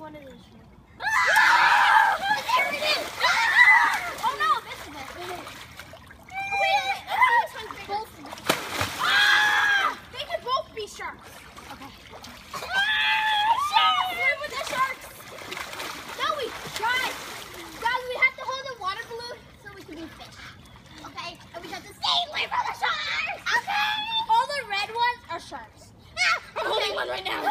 one of these. There it is! Oh no, this is it. Wait. Both. They could both be sharks. Okay. Swim with the sharks. No, we try. Guys, we have to hold a water balloon so we can be fish. Okay? And we have to stay away from the sharks. Okay. All the red ones are sharks. I'm holding one right now.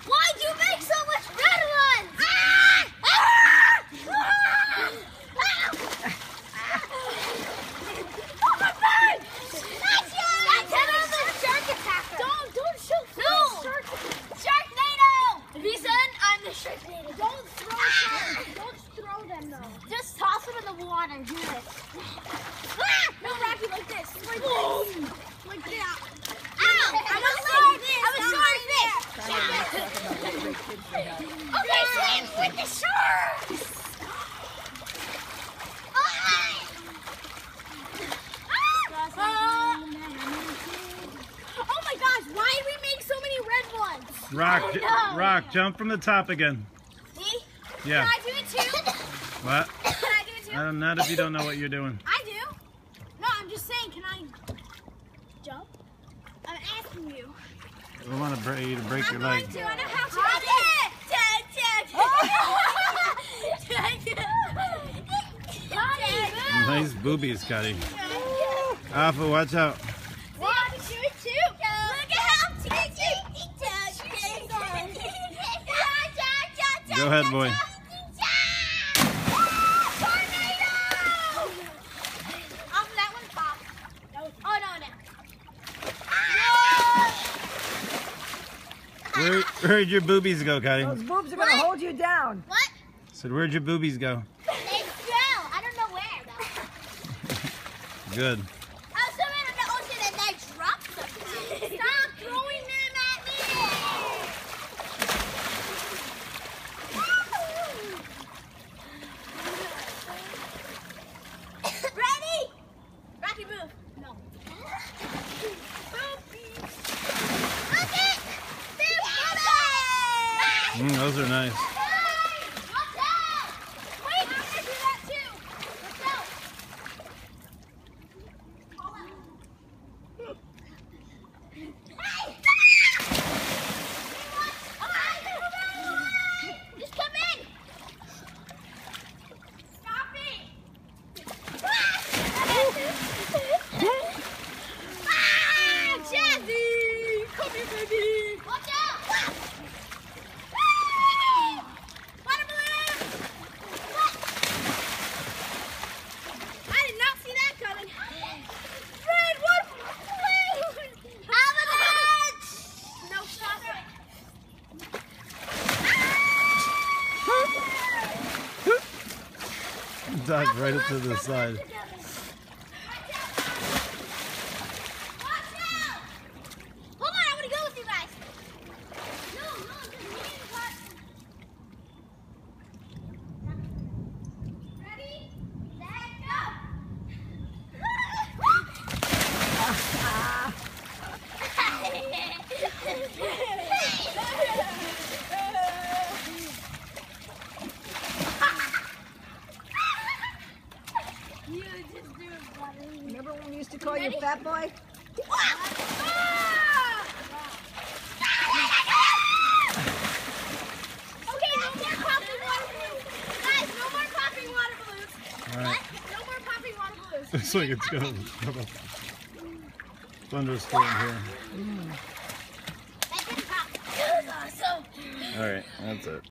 Why'd you make so much red ones? Oh my God! Shark attacker! Don't shoot! No! Sharknado! Reason I'm the Sharknado. Don't throw sharks. Don't throw them though. Just toss them in the water. Do this. No, Rocky, like this. Like this. Like that. Ow! I'm a swordfish. Okay, swim with the sharks. Oh my gosh, why did we make so many red ones? Rock, jump from the top again. See? Yeah. Can I do it too? What? Can I do it too? Not if you don't know what you're doing. I do. No, I'm just saying, can I jump? I'm asking you. We want to break your leg. I'm going to. I know how to. Nice boobies, Scotty. Alpha, watch out. Look at how Go ahead, boy. That one popped. Oh, no. Where'd your boobies go, Scotty? Those boobs are going to hold you down. What? Said, where'd your boobies go? They fell. I don't know where, though. Good. I was swimming in the ocean and they dropped them. Stop throwing them at me! Ready? Rocky, move. No. Look it! Those are nice. Watch out! Wait, I'm gonna do that too. Let's go. Just come in. Stop it. Jazzy, come here, baby. Watch out. Water balloon. I did not see that coming. Red water balloon. Avalanche. No, stop it. Dive right up to the side. Watch out! Hold on, I want to go with you guys. No, just me and Carson. Ready, set, go! You just do it, buddy. Remember when we used to call you fat boy? Okay, no more popping water balloons. Guys, no more popping water balloons. All right. No more popping water balloons. Looks like it's going to thunderstorm here. That didn't pop. That was awesome. All right, that's it.